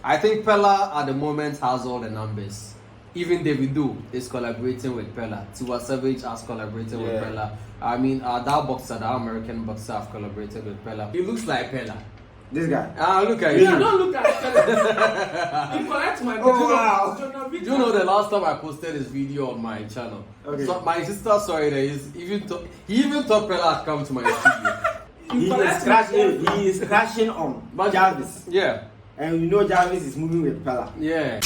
I think Peller at the moment has all the numbers. Even Davido is collaborating with Peller. Tiwa Savage has collaborated with Peller. I mean, that boxer, the American boxer, have collaborated with Peller. He looks like Peller. This guy. Look at you. Yeah, don't look at Peller. He collects my video. Oh, wow. Do you know the last time I posted this video on my channel? Okay. So my sister saw it. He even thought Peller had come to my studio. He is crashing on Jarvis. Yeah. And you know Jarvis is moving with Peller. Yeah.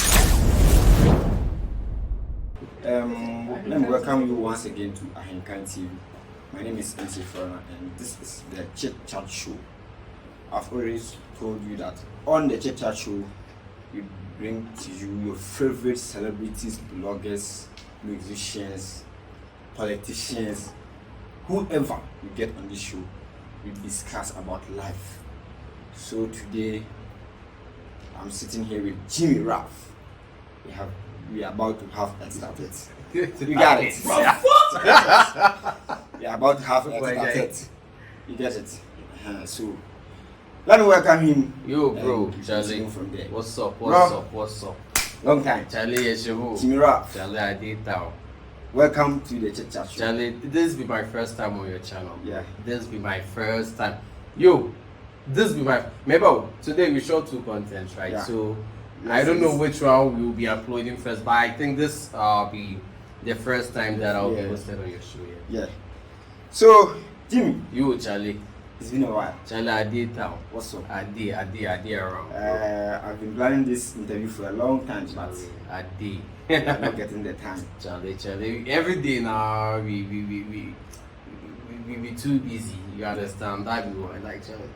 Let me welcome you once again to Ahenkan TV. My name is MC Frona and this is the Chit Chat Show. I've always told you that on the Chit Chat Show, we bring to you your favorite celebrities, bloggers, musicians, politicians, whoever you get on this show, we discuss about life. So today, I'm sitting here with Gemy Rahf. We are about to have a started. You got it. We are about to have a started. You get it. So let me welcome him. Yo, bro, Charlie. From there. What's up? Long time. Charlie, yes, you. Gemy Rahf. Charlie, I did now. Welcome to the Chit Chat Show. Charlie, this be my first time on your channel. Yeah. This be my first time. Yo, this be my. Maybe today we show 2 contents, right? Yeah. So I don't know which one we will be uploading first, but I think this be the first time that I'll be posted on your show. Yeah. So, Gemy. You, Charlie. It's been a while. Charlie, I did town. What's up? I did around. I've been planning this interview for a long time, but I did. I'm not getting the time. Charlie. Every day now we be too busy. You understand? That we want like Charlie.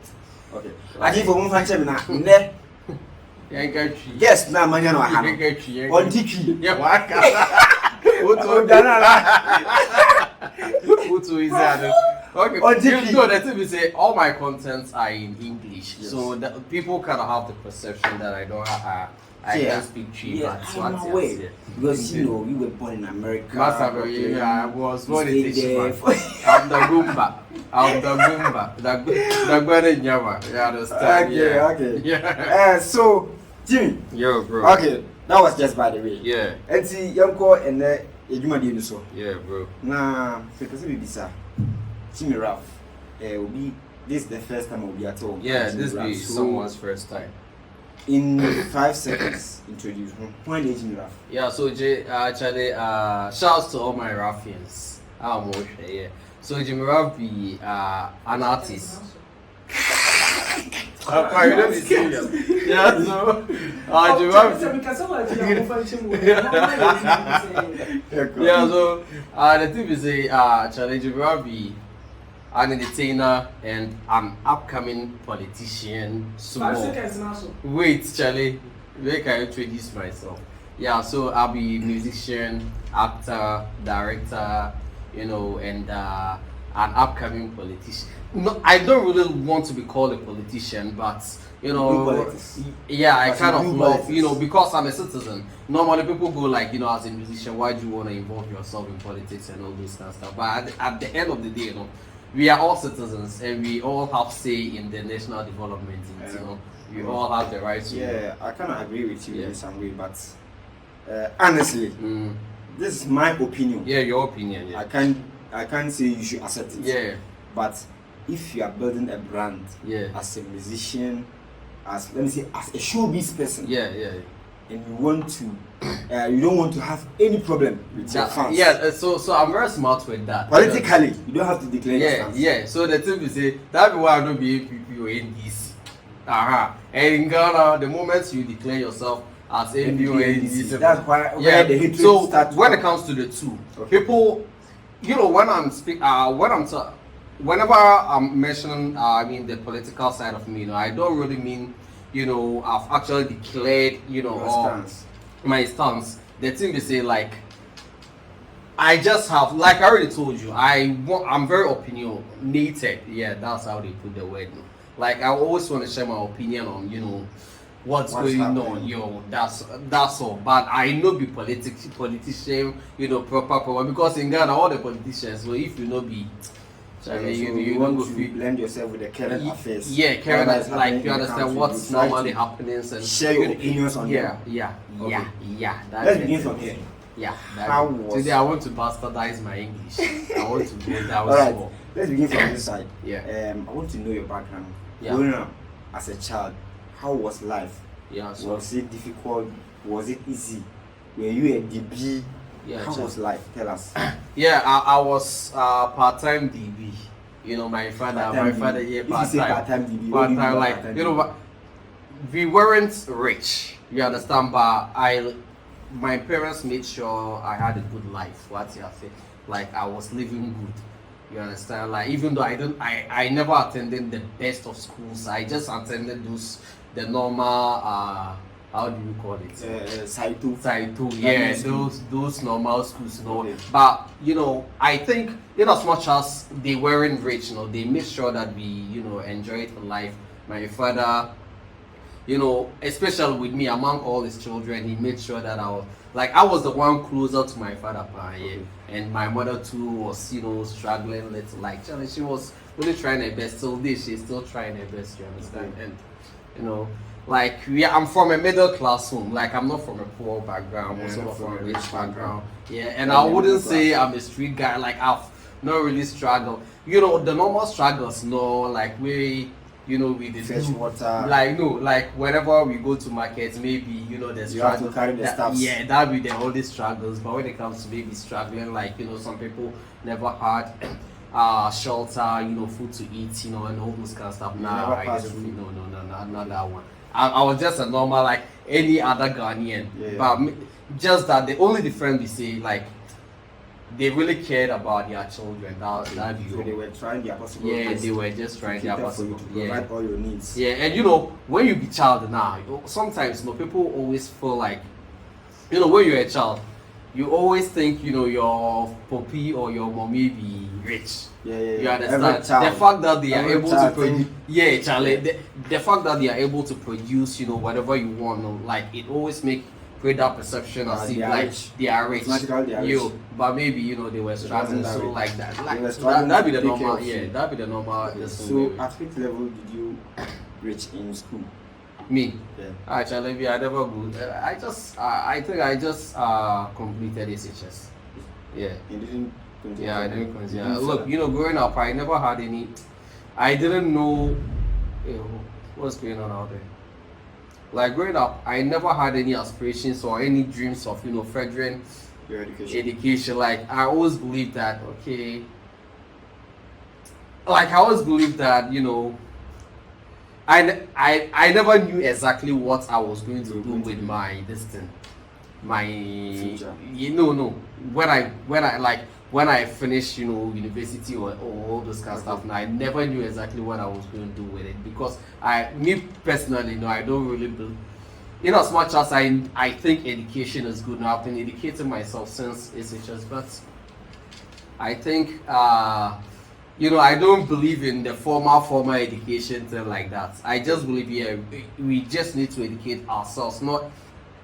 Okay. I think for one function now. Yes, now man, you know how. On TV. Yeah, what? Is that? Okay. You know the thing we say all my contents are in English, so that people kind of have the perception that I don't have. I can speak Chi, but I'm aware because you know you were born in America. I was born in America. I'm the Goomba. The Guadenyama. You understand? Okay. Yeah. So, Gemy. Yo, bro. Okay, that was just by the way. Yeah. And see, Yanko and Ejuma di so. Yeah, bro. Nah, because we be sir. Gemy Rahf. This is the first time we'll be at all. Yeah, this be someone's first time. In 5 seconds, introduce him. Why did Gemy Rahf? Yeah, so actually, shouts to all my Raffians. Yeah. So Gemy Rahf be an artist. You don't be serious. Yeah, so Gemy Rahf. Yeah, so the thing is actually Gemy Rahf be an entertainer and an upcoming politician. So wait, Charlie, where can I introduce myself? Yeah, so I'll be musician, actor, director, you know, and an upcoming politician. No, I don't really want to be called a politician, but you know, yeah, I kind of love, you know, because I'm a citizen. Normally people go like, you know, as a musician, why do you want to involve yourself in politics and all this kind of stuff? But at the end of the day, you know, we are all citizens and we all have say in the national development. You know, we all have the right to. Yeah, I kind of agree with you in some way, but honestly, this is my opinion. Yeah, your opinion. Yeah. I can't say you should accept it. Yeah. But if you are building a brand, as a musician, as let me say, as a showbiz person, and you want to, you don't want to have any problem with your fans. Yeah, so I'm very smart with that. Politically, you don't have to declare your stance. Yeah. So the thing we say that be why I don't be APP or NDC. And in Ghana, the moment you declare yourself as APP or NDC, that's why the hatred starts. When it comes to the two, people, you know, whenever I'm mentioning, I mean the political side of me, you know, I don't really mean, you know, I've actually declared, you know, my stance. The thing they say, like, I just have, like I already told you, I'm very opinionated. Yeah, that's how they put the word. Like, I always want to share my opinion on, you know, what's going on, yo, that's all. But I know be politician, you know, proper, because in Ghana all the politicians, well, if you know be You want to blend yourself with the current affairs. Yeah, current affairs, like you understand what's normally happening and share your opinions on them. Yeah. Let's begin from here. Yeah. Today I want to bastardize my English. I want to go down. Alright, let's begin from this side. Yeah. I want to know your background. Yeah. Growing up as a child, how was life? Yeah. Was it difficult? Was it easy? Were you a DB? Yeah. How was life? Tell us. Yeah, I was part-time DB. You know, my father, part-time. If you say part-time DB, part-time, like you know, we weren't rich. You understand? But my parents made sure I had a good life. What you say? Like I was living good. You understand? Like even though I never attended the best of schools. I just attended the normal how do you call it? Side two. Yeah, those normal schools, you know. Okay. But you know, I think in as much as they weren't rich, you know, they made sure that we, you know, enjoyed life. My father, you know, especially with me among all his children, he made sure that I was the one closer to my father, and my mother too was, you know, struggling little. Like she was really trying her best. Till this, she's still trying her best. You understand? Okay. And you know. Like I'm from a middle class home. Like I'm not from a poor background. I'm also from a rich background. Yeah, and I wouldn't say I'm a street guy. Like I've not really struggled. You know, the normal struggles. No, like we did fetch water. Like no, like whenever we go to markets, maybe you know there's struggle. You have to carry the stuff. Yeah, that'll be the only struggles. But when it comes to maybe struggling, like you know, some people never had shelter, you know, food to eat, you know, and all those kind of stuff. Nah, I didn't. No, not that one. I was just a normal like any other Ghanaian, but just that the only difference we say like they really cared about their children. That so they were trying their possible. Yeah, they were just trying their possible to provide all your needs. Yeah, and you know when you be child now, sometimes you know people always feel like, you know, when you're a child, you always think you know your papi or your mommy be rich. Yeah. You understand? The fact that they are able to produce, Charlie. The fact that they are able to produce, you know, whatever you want, you know, like it always create that perception as if like they are rich. But maybe you know they were struggling, so like that. Like that'd be the normal. Yeah, that'd be the normal. So at which level did you reach in school? Me? Yeah. Actually, I never good. I think I just completed SHS. Yeah. You didn't. Yeah, I didn't consider. Look, you know, growing up, I never had any. I didn't know what's going on out there. Like growing up, I never had any aspirations or any dreams of, you know, furthering your education. Like I always believed that, okay. Like I always believed that, you know, I never knew exactly what I was going to do with my destiny, my future. When I finished, you know, university or all those kind of stuff, and I never knew exactly what I was going to do with it because me personally, you know, I don't really believe. In as much as I think education is good, now I've been educating myself since SHS, but I think you know, I don't believe in the formal education thing like that. I just believe we just need to educate ourselves, not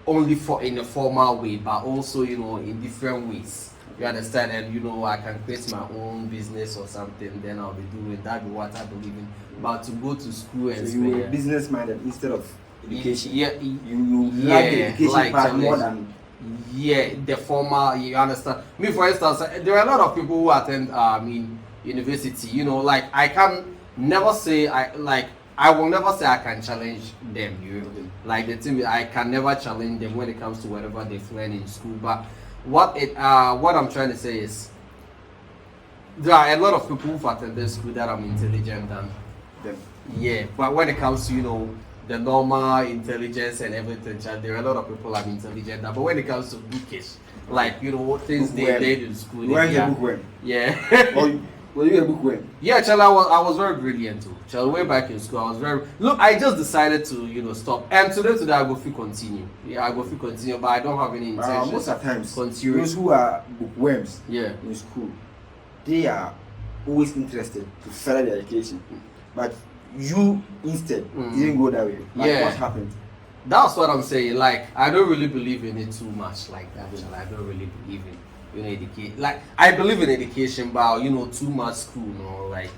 only in a formal way, but also, you know, in different ways. You understand? And you know, I can create my own business or something, then I'll be doing that. Be what I believe in. But to go to school and so you were business minded instead of education. Yeah, you like the education like part more than. Yeah, the formal. You understand? Me, for instance, there are a lot of people who attend university. You know, like I can never say I will never say I can challenge them. You know? Like the thing, I can never challenge them when it comes to whatever they've learned in school. But what I'm trying to say is there are a lot of people who've attended school that are intelligent than them. Yeah, but when it comes to, you know, the normal intelligence and everything, there are a lot of people are intelligent. But when it comes to bookish, like, you know, things they did in school. You weren't a bookworm. Yeah. Were you a bookworm? Yeah, Charlie, I was very brilliant too. Charlie, way back in school, I was very. Look, I just decided to, you know, stop. And today I go feel continue. Yeah, I go feel continue, but I don't have any intention. Most of the times, continue. Those who are bookworms, yeah, in school, they are always interested to further their education. But you instead didn't go that way. Like, what happened? That's what I'm saying. Like, I don't really believe in it too much like that. I don't really believe in. educate. Like I believe in education, but too much school, like.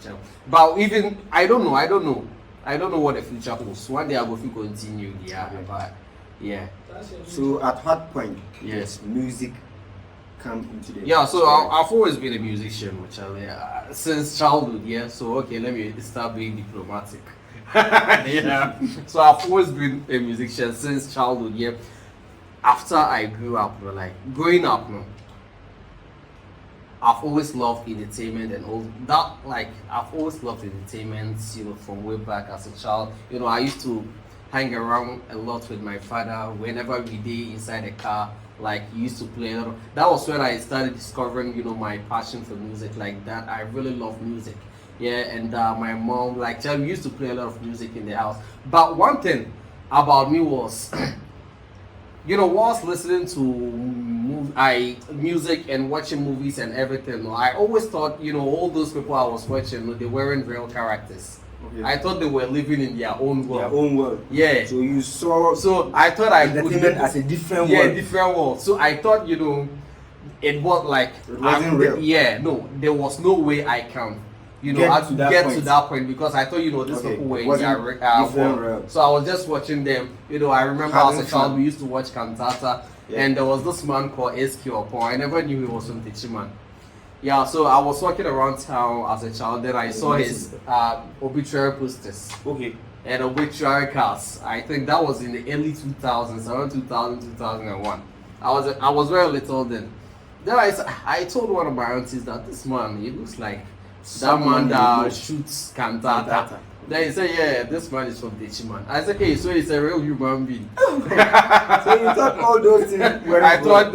But even I don't know what the future holds. One day I will continue, but yeah. So at what point yes music come into the so I've always been a musician, actually, since childhood. So okay, let me start being diplomatic. So I've always been a musician since childhood. After I grew up, growing up, I've always loved entertainment and all that. Like I've always loved entertainment, from way back as a child. I used to hang around a lot with my father whenever we did inside the car. Like he used to play a lot. That was when I started discovering, my passion for music. Like that, I really love music. And my mom, we used to play a lot of music in the house. But one thing about me was, whilst listening to music and watching movies and everything, I always thought, all those people I was watching, they weren't real characters. Okay. I thought they were living in their own world. Their own world. Yeah. So you saw. So I thought I could live as a different world. Yeah, different world. So I thought, it was like it wasn't real. Yeah, no, there was no way I can, get to that point because I thought, these people were in their world. Real. So I was just watching them. I remember as a child we used to watch Cantata, and there was this man called SQ Opon. I never knew he was from Tichiman. So I was walking around town as a child, then I saw his obituary posters. Okay. And obituary cards. I think that was in the early 2000s, around 2000, 2001. I was very little then. Then I told one of my aunties that this man, he looks like that man that shoots Cantata. Then he said, yeah, this man is from Dechiman. I said, okay, so he's a real human being. So you thought all those things were I thought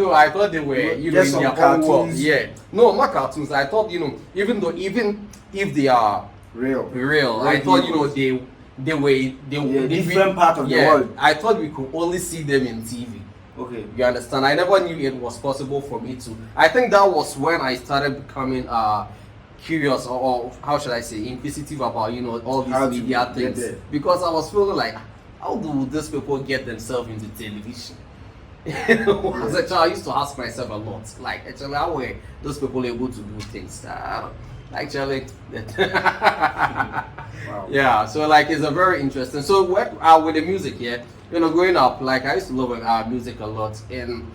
they were, in their own world. Yeah. No, not cartoons. I thought, even if they are real, I thought, they were different part of the world. I thought we could only see them in TV. Okay. You understand? I never knew it was possible for me to. I think that was when I started becoming curious or how should I say inquisitive about all these media things, because I was feeling like, how do these people get themselves into television? As a child, I used to ask myself a lot, like, actually, how were those people able to do things? Actually, wow. Yeah. So it's a very interesting. So with the music, growing up, I used to love music a lot, and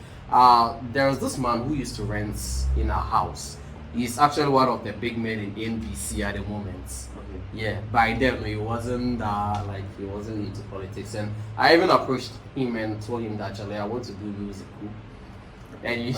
there was this man who used to rent in our house. He's actually one of the big men in NBC at the moment. Okay. Yeah, by then he wasn't he wasn't into politics, and I even approached him and told him that actually I want to do music. And he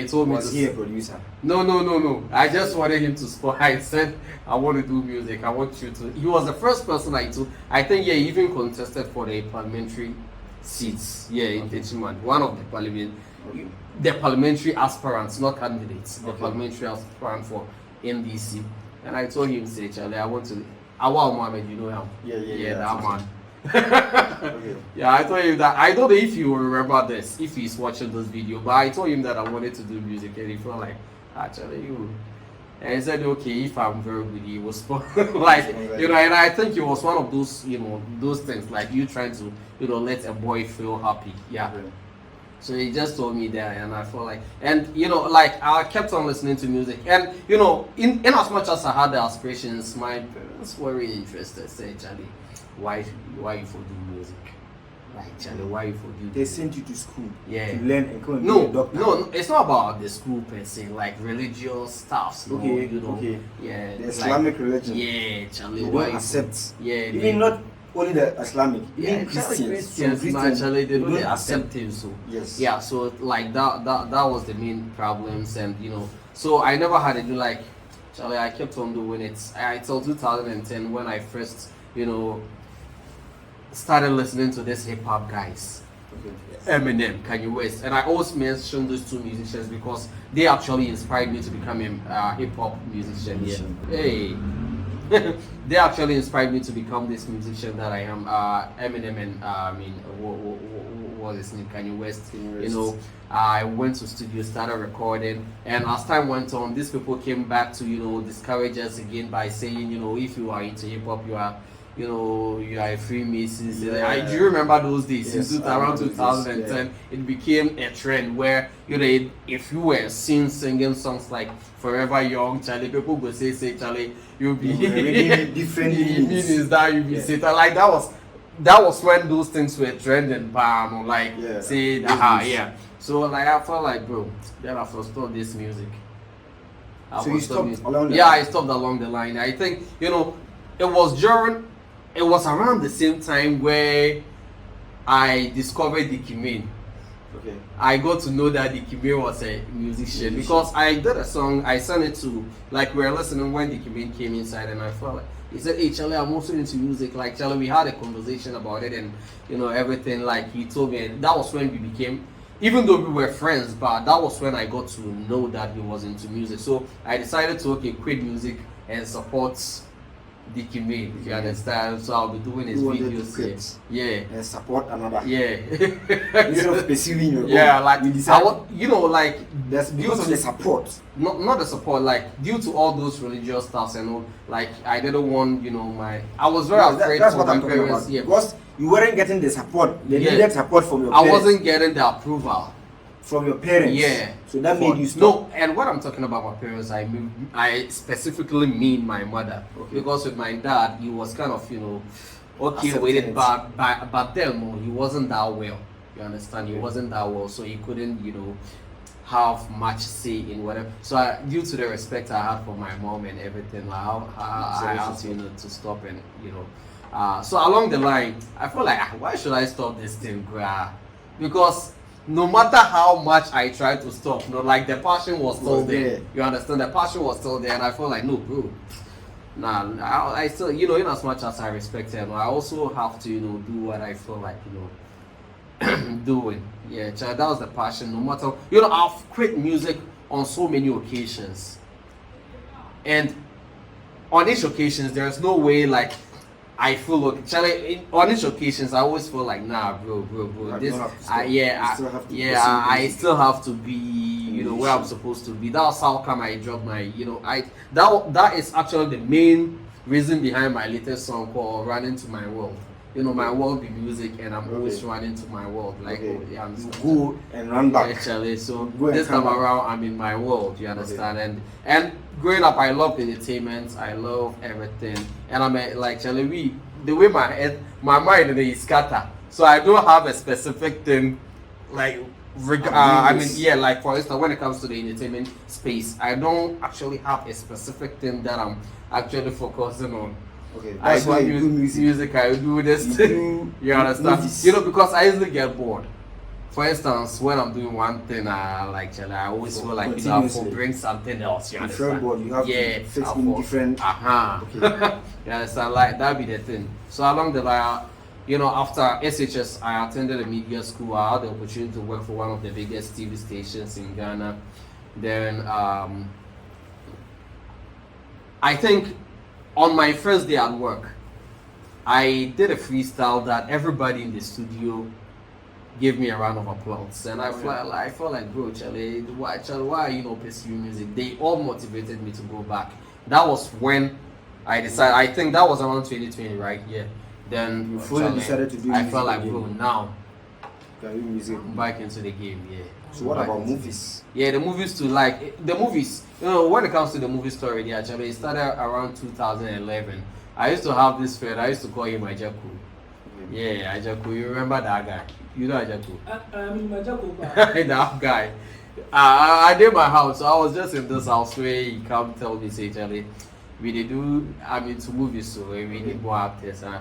told me. Was he a producer? No. I just wanted him to score. I said I want to do music. I want you to. He was the first person I told. I think he even contested for the parliamentary seats. Yeah, in Techiman, one of the parliament. Okay. The parliamentary aspirants, not candidates, the parliamentary aspirant for NDC. And I told him, say, Charlie, I want to. Awal Mohammed, you know him? Yeah, that man. Okay. Yeah, I told him that. I don't know if you remember this, if he's watching this video, but I told him that I wanted to do music, and he felt like, actually, you. And he said, okay, if I'm very good, he was and I think it was one of those, those things, like you trying to, let a boy feel happy. Yeah. Okay. So he just told me that, and I felt like, and I kept on listening to music, and in as much as I had the aspirations, my parents were really interested. Say, Charlie, why you for do music? Like, Charlie, why you for do? They sent you to school. Yeah. To learn and come no, it's not about the school per se, like religious stuff. Okay. Okay. Yeah. The Islamic religion. Yeah, Charlie. They don't accept. Yeah. Even not only the Islamic, even Christians actually they don't accept him. So yes. Yeah, so that was the main problems, and so I never had to do Charlie. I kept on doing it until 2010 when I first started listening to these hip hop guys. Okay. Eminem, Kanye West, and I always mention those two musicians because they actually inspired me to become a hip hop musician. Yeah. Hey. They actually inspired me to become this musician that I am. Eminem and what is his name? Kanye West. I went to studio, started recording, and as time went on, these people came back to discourage us again by saying, if you are into hip hop, you are a Freemason. I do remember those days. Yes, Around 2010, it became a trend where if you were seen singing songs like "Forever Young," Charlie, people would say Charlie, you'll be different meanings that you'll be Satan. Like that was when those things were trending. So like I felt like, bro, then I first stop this music. You stopped along the line? I stopped along the line. I think it was around the same time where I discovered the Gemy. Okay. I got to know that the Gemy was a musician because I did a song. I sent it to, like, we were listening when the Gemy came inside, and I felt like he said, "Hey, Charlie, I'm also into music." Like, Charlie, we had a conversation about it, and everything. Like, he told me, and that was when we became. Even though we were friends, but that was when I got to know that he was into music. So I decided to quit music and support the Gemy, if you understand. So I'll be doing his videos. Yeah. And support another. Yeah. Instead of pursuing your goal. Yeah, like you decide, that's because of the support. Not the support, like due to all those religious stuff and all, like I didn't want, I was very afraid that's for what my I'm talking parents. about. Yeah. Because you weren't getting the support, the needed support from your parents. I wasn't getting the approval from your parents. Yeah. So that made you stop. No, and when I'm talking about my parents, I specifically mean my mother. Okay. Because with my dad, he was kind of, okay Accepted with it, it. but then no, he wasn't that well. You understand? He wasn't that well, so he couldn't, have much say in whatever. So due to the respect I had for my mom and everything, like I had to stop and so along the line, I felt like why should I stop this thing, because no matter how much I tried to stop, like the passion was still there. You understand? The passion was still there, and I felt like no, bro. Nah, I still, in as much as I respect him, I also have to, do what I feel like, doing. Yeah, child, that was the passion. No matter, I've quit music on so many occasions, and on each occasions, there's no way like I feel like, Charlie, on each occasions, I always feel like, nah, bro, I still have to be, where I'm supposed to be. That's how come I dropped my, that is actually the main reason behind my latest song called "Running to My World." My world be music, and I'm always running to my world. Like, go and run back. Actually, so this time around, I'm in my world. You understand? And growing up, I love entertainment. I love everything, and I'm like, Charlie, the way my mind is scattered. So I don't have a specific thing, like, like for instance, when it comes to the entertainment space, I don't actually have a specific thing that I'm actually focusing on. Okay, that's why you do music. I do this thing. You understand? Movies. Because I usually get bored. For instance, when I'm doing one thing, I always feel like I have to bring something else. You understand? You have to fix in different. Okay. You understand? Like that be the thing. So along the line, after SHS, I attended a media school. I had the opportunity to work for one of the biggest TV stations in Ghana. Then I think on my first day at work, I did a freestyle that everybody in the studio gave me a round of applause, and I felt like, bro, Charlie, why are you not pursuing music? They all motivated me to go back. That was when I decided. I think that was around 2020, right? Yeah. Then you fully decided to do music. I felt like, bro, now can you music back into the game, yeah. So what about movies? Yeah, the movies too. Like the movies, when it comes to the movie story, actually, it started around 2011. I used to have this friend. I used to call him Ajaku. Yeah, Ajaku. You remember that guy? You know Ajaku? I'm Ajaku. That guy. I did my house. So I was just in this house where he come tell me, say, Charlie, we did do. I'm into movies, so we need more actors. And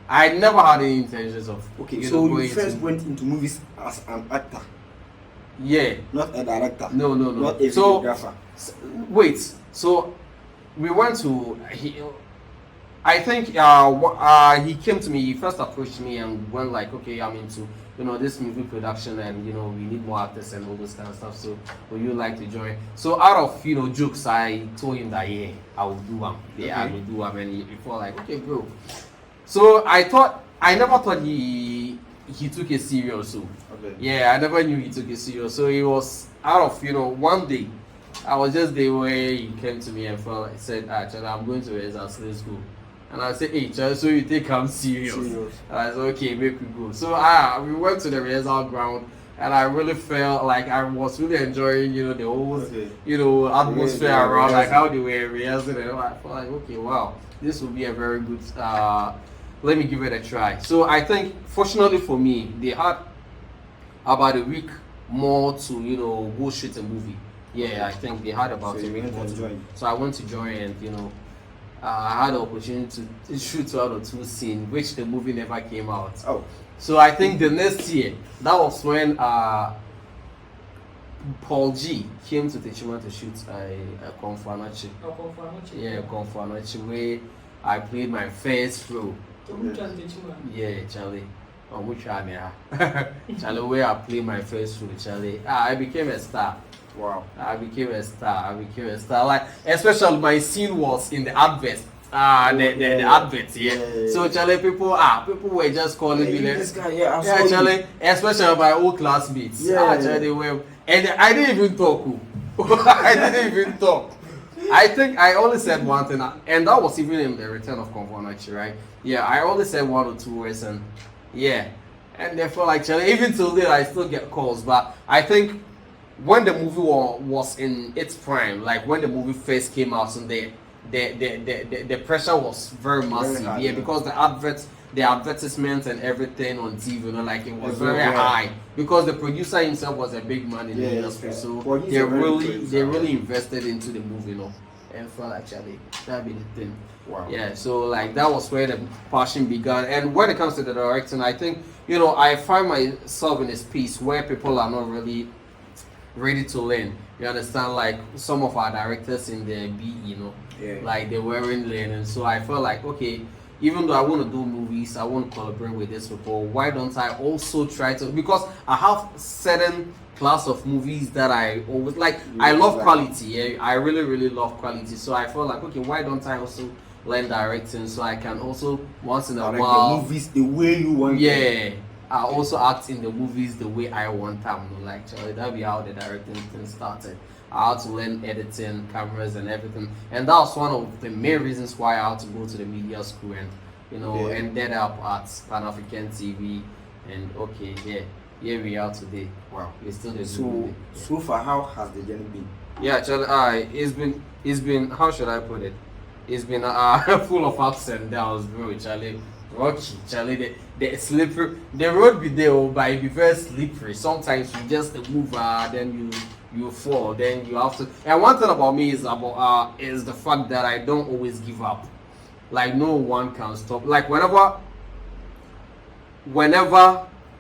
I never had any intentions of. Okay, so you first went into movies as an actor. Yeah. Not a director. No. Not a videographer. Wait. So we went to. I think he came to me. He first approached me and went like, okay, I'm into this movie production, and we need more actors and all this kind of stuff. So would you like to join? So out of jokes, I told him that I will do them. Yeah, I will do them, and he felt like, okay, bro. So I never thought he took it serious. So yeah, I never knew he took it serious. So he was out of one day. I was just there where he came to me and said, actually, I'm going to Exas, let's go. And I said, hey, Charlie, so you think I'm serious? And I said, okay, make we go. So we went to the rehearsal ground, and I really felt like I was really enjoying, the whole, atmosphere around, like how they were rehearsing, and I felt like, okay, wow, this will be a very good. Let me give it a try. So I think, fortunately for me, they had about a week more to go shoot a movie. Yeah, I think they had about a week more. So I went to join, and I had the opportunity to shoot 1 or 2 scenes, which the movie never came out. Oh. So I think the next year, that was when Paul G came to Techima to shoot a Konfanachi. Yeah, Konfanachi, where I played my first role. Yeah, Charlie. On which one, yeah. Charlie, where I played my first role, Charlie. I became a star. Wow. I became a star. Like, especially my scene was in the advert. The advert, yeah. So Charlie, people were just calling me like, this guy, yeah, Charlie, especially my old classmates. Charlie, they were, and I didn't even talk. I didn't even talk. I think I only said one thing, and that was even in the Return of Konfanachi, right? Yeah, I only said 1 or 2 words, and yeah, and therefore, like, Charlie, even till then, I still get calls, but I think when the movie was in its prime, like when the movie first came out, and the pressure was very massive, hard, because the advertisements and everything on TV, like it was very high, because the producer himself was a big man in the industry, so they really invested into the movie, and felt actually that'd be the thing. Wow. Yeah, so like that was where the passion began. And when it comes to the directing, I think I find myself in a space where people are not really ready to learn. You understand? Like some of our directors in the BE, like they weren't learning. So I felt like, okay, even though I want to do movies, I want to collaborate with these people, why don't I also try to, because I have certain class of movies that I always like. I love quality. I really, really love quality. So I felt like, okay, why don't I also learn directing, so I can also once in a while the movies the way you want. I also act in the movies the way I want them. Like that'll be how the directing thing started. I had to learn editing, cameras, and everything, and that was one of the main reasons why I had to go to the media school and ended up at Pan African TV. And here we are today. Wow, we're still the so far. How has the journey been? Yeah, Charlie, it's been how should I put it? It's been full of ups and downs, bro. Charlie, rocky, Charlie, the slippery. The road be there, but it be very slippery. Sometimes you just move, then you fall, then you have to. And one thing about me is the fact that I don't always give up. Like no one can stop. Like whenever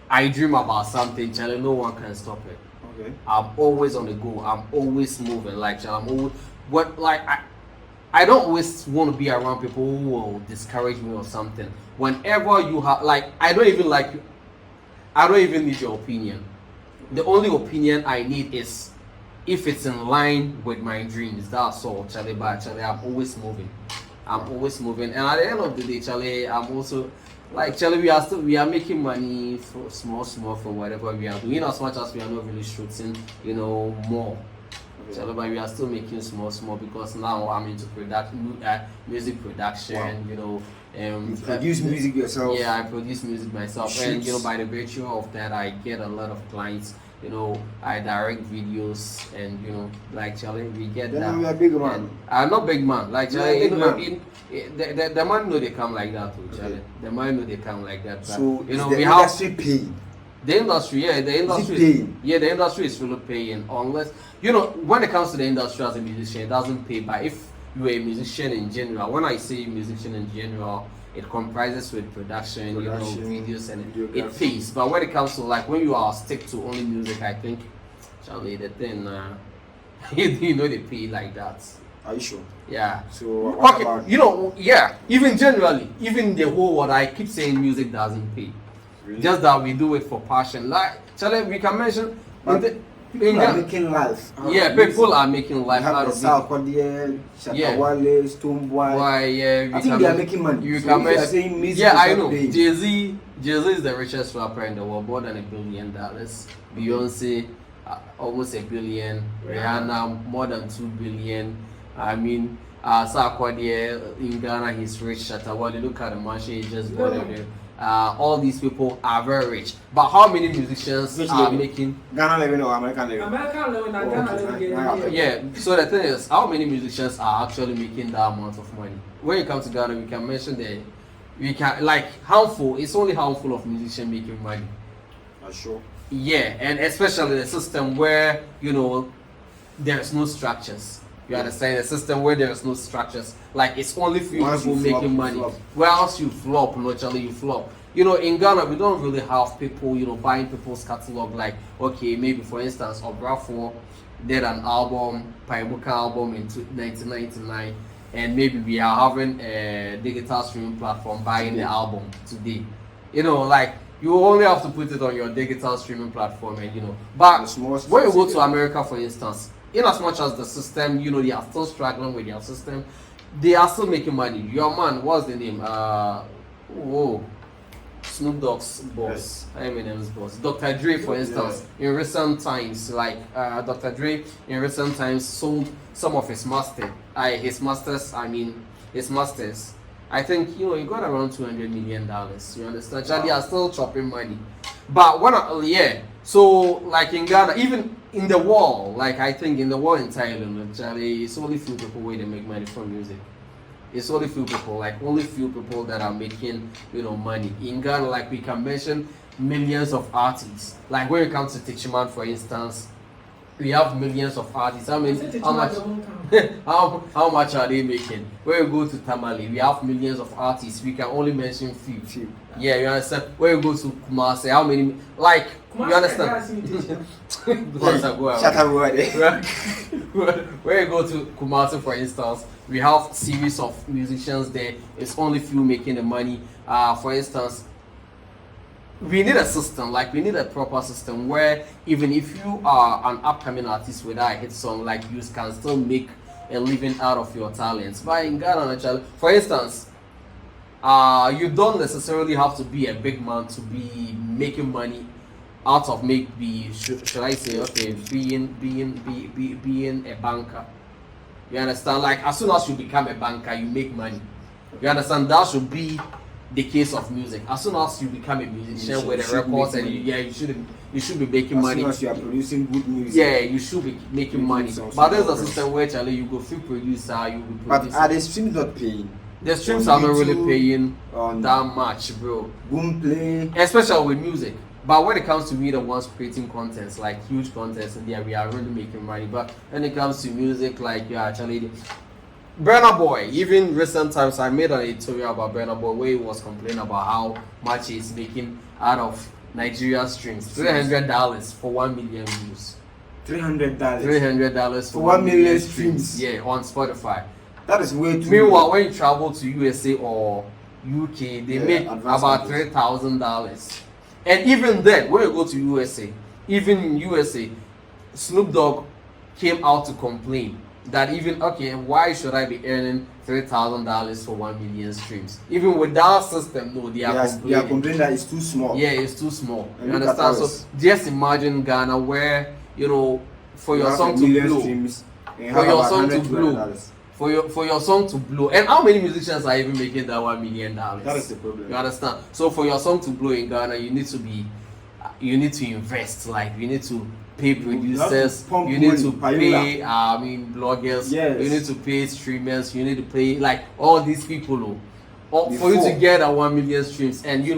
I dream about something, Charlie, no one can stop it. Okay. I'm always on the go. I'm always moving. Like I'm always I don't always want to be around people who will discourage me or something. Whenever you have, like, I don't even need your opinion. The only opinion I need is if it's in line with my dreams. That's all, Charlie. But Charlie, I'm always moving. And at the end of the day, Charlie, I'm also like, Charlie, we are making money for small from whatever we are doing, as much as we are not really shooting, more. But we are still making small because now I'm into music production. You produce music yourself. Yeah, I produce music myself, and by the virtue of that, I get a lot of clients. I direct videos, and like Charlie, we get that. You are a big man. I'm not big man. Like Charlie, the man know they come like that too, Charlie. Okay. The man know they come like that. But, so we industry have paying. The industry is really paying, unless when it comes to the industry as a musician, it doesn't pay. But if you're a musician in general, when I say musician in general, it comprises with production, videos, and it pays. But when it comes to like when you are stick to only music, I think, Charlie, the thing, they pay like that. Are you sure? Yeah. So okay, even generally, even the whole world, I keep saying music doesn't pay. Really? Just that we do it for passion. Like, Charlie, we can mention. People are making life. People are making life out of it. Shatta Wale, Stonebwoy. I think they are making money. You can mention. Saying music I know. Jay-Z is the richest rapper in the world, more than $1 billion. Beyonce, almost $1 billion. Rihanna, more than $2 billion. I mean, Sarkodie in Ghana, he's rich. Shatta Wale, look at the man, he just bought it. All these people are very rich. But how many musicians are making Ghana living or American living? American living and Ghana living. Yeah. So the thing is, how many musicians are actually making that amount of money? When you come to Ghana, we can mention we can harmful. It's only handful of musicians making money. Sure. Yeah, and especially the system where there's no structures. You understand? The system where there's no structures, like it's only few people making money. Where else you flop, naturally you flop. In Ghana we don't really have people, buying people's catalog. Like, okay, maybe for instance, Rahf did an album, Paimuka album in 1999, and maybe we are having a digital streaming platform buying the album today. Like you only have to put it on your digital streaming platform, and But when you go to America, for instance, in as much as the system, they are still struggling with their system, they are still making money. Your man, what's the name? Snoop Dogg's boss. Eminem's boss. Dr. Dre, for instance, in recent times, Dr. Dre in recent times sold some of his masters. I think he got around $200 million. You understand? Wow. They are still chopping money. But so like in Ghana, even in the world, I think in the world in Thailand, actually, it's only few people where they make money from music. It's only few people, only few people that are making money. In Ghana, we can mention millions of artists. Like when it comes to Techiman, for instance, we have millions of artists. How much are they making? When you go to Tamale, we have millions of artists. We can only mention few. Yeah, you understand? When you go to Kumasi, how many? You understand? Shatta Wale. When you go to Kumasi, for instance, we have series of musicians there. It's only few making the money. For instance, we need a system, we need a proper system where even if you are an upcoming artist with a hit song, you can still make a living out of your talents. But in Ghana, naturally, for instance, you don't necessarily have to be a big man to be making money out of should I say, okay, being a banker. You understand? As soon as you become a banker, you make money. You understand? That should be the case of music. As soon as you become a musician with a record, and you should be making money. As soon as you are producing good music, you should be making money. But there's a system where you go free producer, you will produce. But are the streams not paying? The streams are not really paying that much, bro. Boomplay, especially with music. But when it comes to me, the ones creating contents, huge contents, and we are really making money. But when it comes to music, actually. Burna Boy, even recent times, I made an editorial about Burna Boy where he was complaining about how much he's making out of Nigeria streams. $300 for 1 million views. $300 for 1 million streams. Yeah, on Spotify. That is way too. Meanwhile, when you travel to USA or UK, they make about $3,000. And even then, when you go to USA, even in USA, Snoop Dogg came out to complain that why should I be earning $3,000 for 1 million streams? Even with that system, no, they are complaining that it's too small. Yeah, it's too small. You understand? So just imagine Ghana where for your song to blow, for your song to blow, and how many musicians are even making that $1 million? That is the problem. You understand? So for your song to blow in Ghana, you need to invest. You need to pay producers, you need to pay bloggers, you need to pay streamers, you need to pay all these people for you to get 1 million streams, and you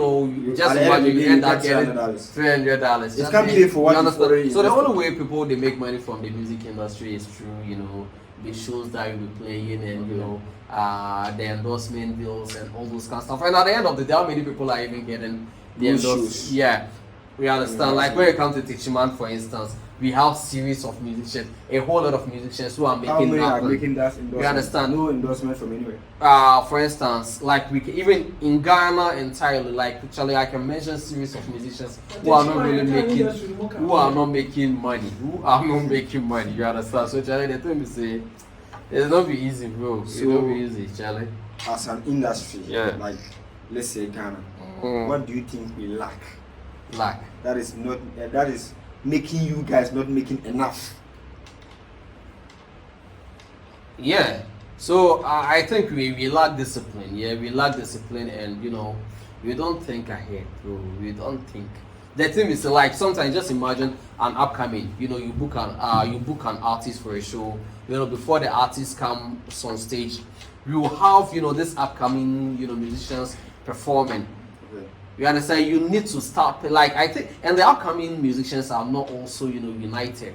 just imagine you end up getting $300. You can't pay for what you understand. So the only way people they make money from the music industry is through the shows that you'll be playing, and the endorsement deals and all those kind of stuff. And at the end of the day, how many people are even getting the endorsements? Yeah. We understand. When it comes to Techiman, for instance, we have series of musicians, a whole lot of musicians who are making. How many are making that endorsement? We understand. No endorsement from anywhere. For instance, even in Ghana entirely, actually, I can mention series of musicians who are not really making, who are not making money, You understand? So, Charlie, the thing is, it's not be easy, bro. It's not be easy, Charlie. As an industry, let's say Ghana, what do you think we lack? That is making you guys not making enough. Yeah. So I think we lack discipline. Yeah, we lack discipline, and we don't think ahead, bro. We don't think. The thing is, like, sometimes just imagine an upcoming. You book an artist for a show. Before the artist comes on stage, you have this upcoming musicians performing. Okay. You understand? You need to start, like, I think, and the upcoming musicians are not also united.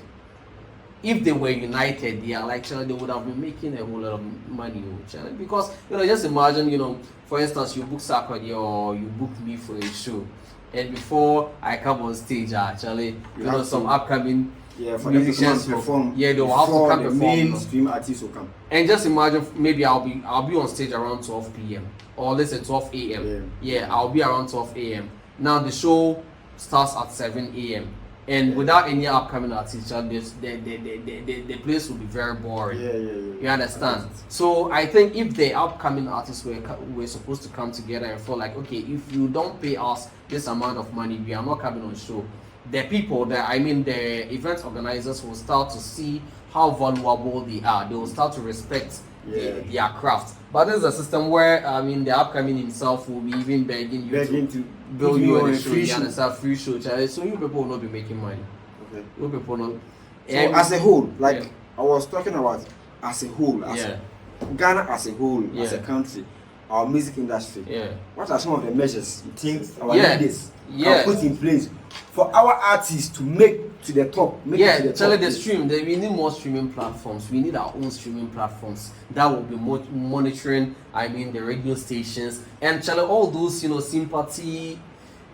If they were united, they are like, they would have been making a whole lot of money, because just imagine, for instance, you book Sarkodie or you book me for a show, and before I come on stage, actually, some upcoming for musicians them to perform. Yeah, they will have to come the perform. mainstream artists will come. And just imagine, maybe I'll be on stage around 12 p.m. or let's say 12 a.m. Yeah, I'll be around 12 a.m. Now the show starts at 7 a.m. And without any upcoming artists, the place will be very boring. Yeah. You understand? So I think if the upcoming artists were supposed to come together and feel like, okay, if you don't pay us this amount of money, we are not coming on show. The people, the event organizers will start to see how valuable they are. They will start to respect their craft. But there's a system where the upcoming himself will be even begging to build you a show. You understand? Free show, Charlie. So you people will not be making money. Okay. You people not. So as a whole, like I was talking about, as a whole, Ghana as a whole, as a country, our music industry. Yeah. What are some of the measures you think our leaders can put in place for our artists to make to the top? We need more streaming platforms. We need our own streaming platforms that will be monitoring. The radio stations and all those sympathy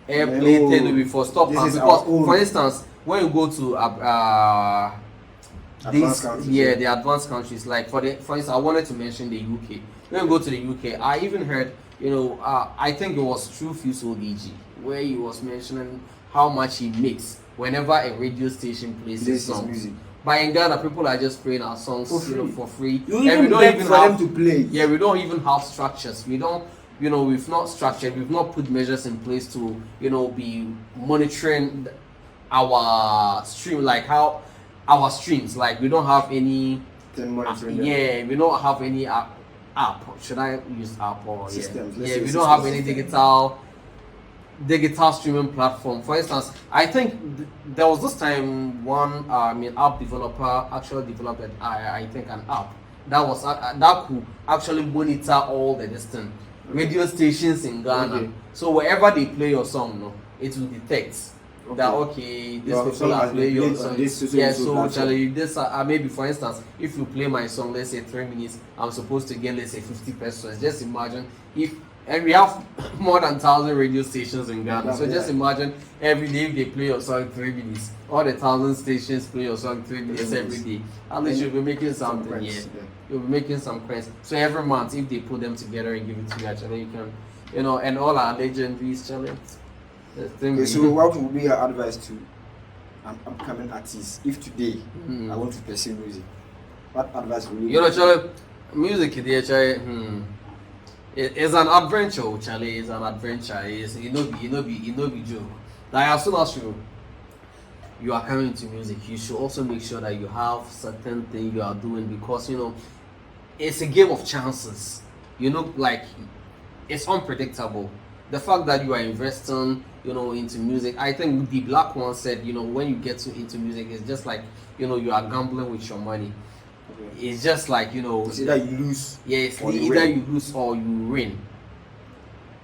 airplay thing will be for stop. Because for instance, when you go to the advanced countries, like for instance, I wanted to mention the UK. When you go to the UK, I even heard I think it was True Fusel DG where he was mentioning how much he makes whenever a radio station plays his songs. Music. But in Ghana, people are just playing our songs for free. And we don't even have them to play. Yeah, we don't even have structures. We don't, we've not structured. We've not put measures in place to, be monitoring our stream, like how our streams. Like we don't have any. We don't have any app. Should I use app or systems? We don't have any digital streaming platform. For instance, I think there was this time one app developer actually developed I think an app that could actually monitor all the distant radio stations in Ghana. So wherever they play your song, it will detect that these people are playing your song. So Charlie, this maybe for instance, if you play my song, let's say 3 minutes, I'm supposed to get let's say 50 pesos. Just imagine and we have more than 1,000 radio stations in Ghana. So just imagine every day if they play your song 3 minutes, all the 1,000 stations play your song 3 minutes every day. At least you'll be making something. You'll be making some coins. So every month, if they put them together and give it to you, actually, you can, and all our legendaries, challenge. So what would be your advice to an upcoming artist? If today I want to pursue music, what advice would you? Charlie, music today, it's an adventure, Charlie. It's an adventure. It's be joke. Like as soon as you are coming into music, you should also make sure that you have certain things you are doing because it's a game of chances. Like it's unpredictable. The fact that you are investing, into music, I think the Black one said, when you get into music, it's just like you are gambling with your money. It's just like it's either you lose. Yeah, it's either you lose or you win.